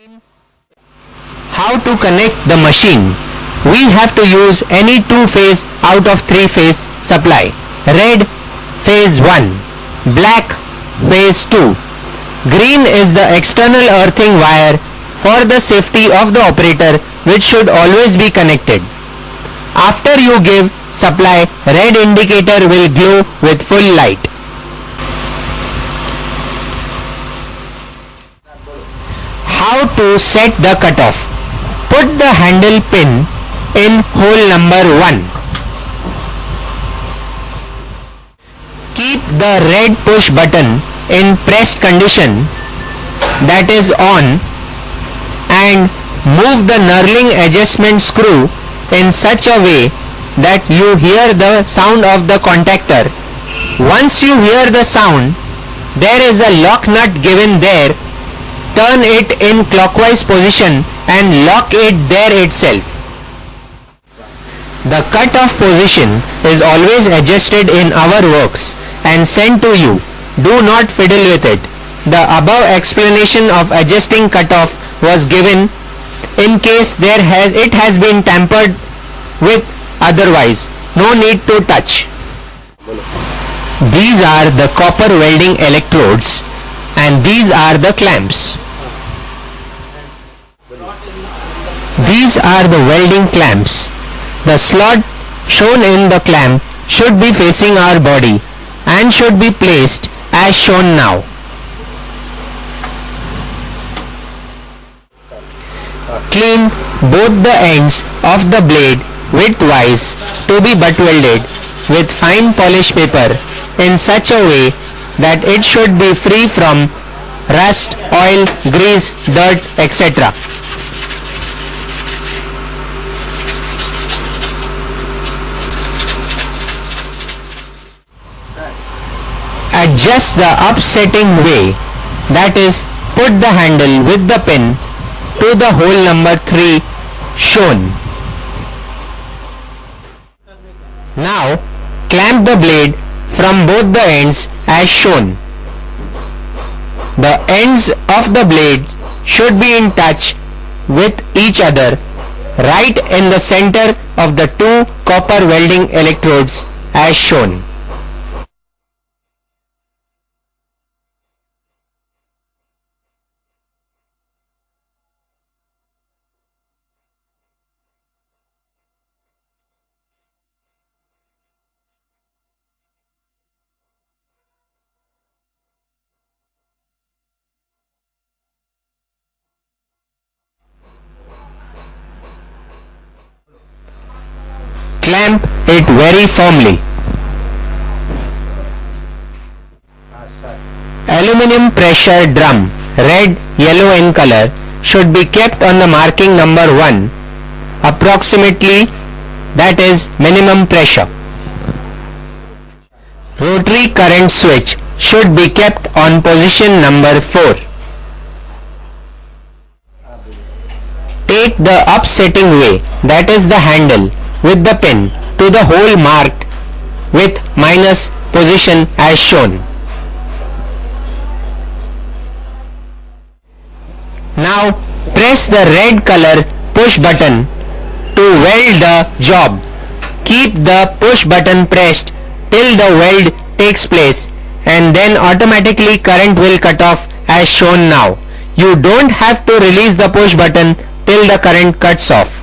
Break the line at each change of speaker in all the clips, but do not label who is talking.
How to connect the machine? We have to use any two-phase out of three-phase supply. Red, phase 1. Black, phase 2. Green is the external earthing wire for the safety of the operator, which should always be connected. After you give supply, red indicator will glow with full light. How to set the cutoff? Put the handle pin in hole number 1. Keep the red push button in pressed condition, that is on, and move the knurling adjustment screw in such a way that you hear the sound of the contactor. Once you hear the sound, there is a lock nut given there. Turn it in clockwise position and lock it there itself. The cutoff position is always adjusted in our works and sent to you. Do not fiddle with it. The above explanation of adjusting cutoff was given in case it has been tampered with, otherwise no need to touch. These are the copper welding electrodes and these are the clamps. These are the welding clamps. The slot shown in the clamp should be facing our body and should be placed as shown now. Clean both the ends of the blade widthwise to be butt welded with fine polish paper in such a way that it should be free from rust, oil, grease, dirt, etc. Adjust the upsetting way, that is, put the handle with the pin to the hole number 3 shown. Now clamp the blade from both the ends as shown. The ends of the blades should be in touch with each other right in the center of the two copper welding electrodes as shown. Clamp it very firmly. Aluminum pressure drum, red, yellow in color, should be kept on the marking number 1, approximately, that is minimum pressure. Rotary current switch should be kept on position number 4. Take the upsetting way, that is the handle, with the pin to the hole marked with minus position as shown. Now press the red color push button to weld the job. Keep the push button pressed till the weld takes place and then automatically current will cut off as shown now. You don't have to release the push button till the current cuts off.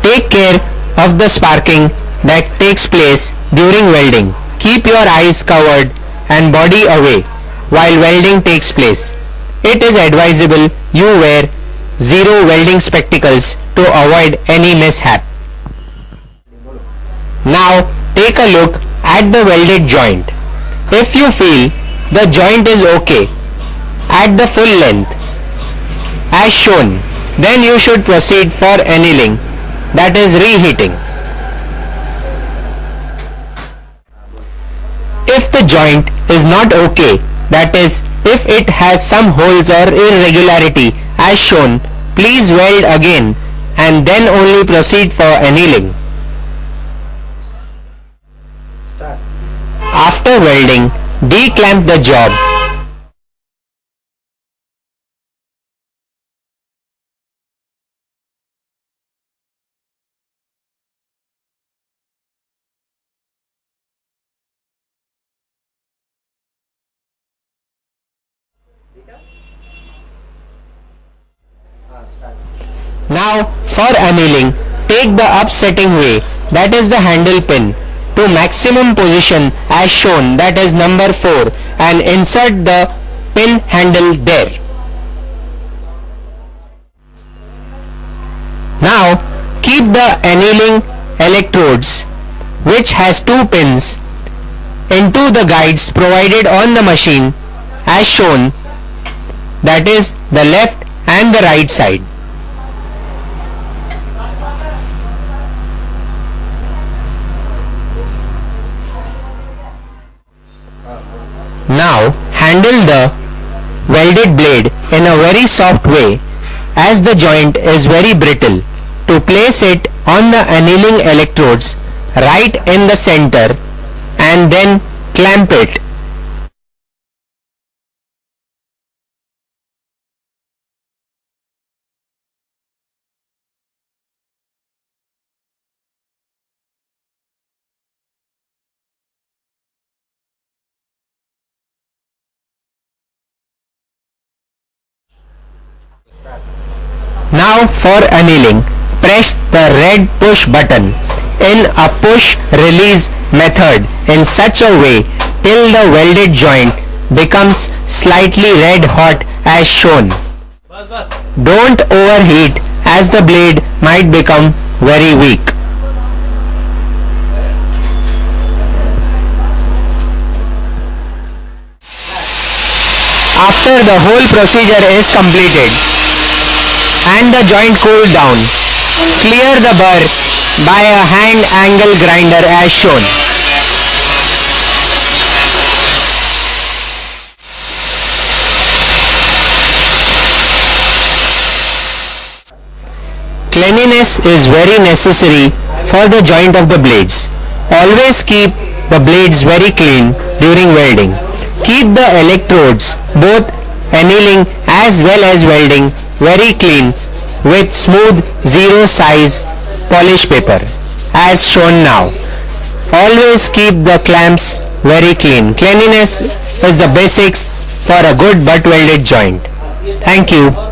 Take care of the sparking that takes place during welding. Keep your eyes covered and body away while welding takes place. It is advisable you wear zero welding spectacles to avoid any mishap. Now take a look at the welded joint. If you feel the joint is okay at the full length as shown, then you should proceed for annealing, that is reheating. If the joint is not okay, that is, if it has some holes or irregularity as shown, please weld again and then only proceed for annealing. After welding, declamp the job Now for annealing, take the upsetting way, that is the handle pin, to maximum position as shown, that is number 4, and insert the pin handle there. Now keep the annealing electrodes, which has 2 pins, into the guides provided on the machine as shown, that is the left and the right side. Now handle the welded blade in a very soft way, as the joint is very brittle, to place it on the annealing electrodes right in the center and then clamp it. Now for annealing, press the red push button in a push-release method in such a way till the welded joint becomes slightly red hot as shown. Don't overheat, as the blade might become very weak. After the whole procedure is completed and the joint cooled down, clear the burr by a hand angle grinder as shown. Cleanliness is very necessary for the joint of the blades. Always keep the blades very clean during welding. Keep the electrodes, both annealing as well as welding, very clean with smooth 0 size polish paper as shown now. Always keep the clamps very clean. Cleanliness is the basics for a good butt welded joint. Thank you.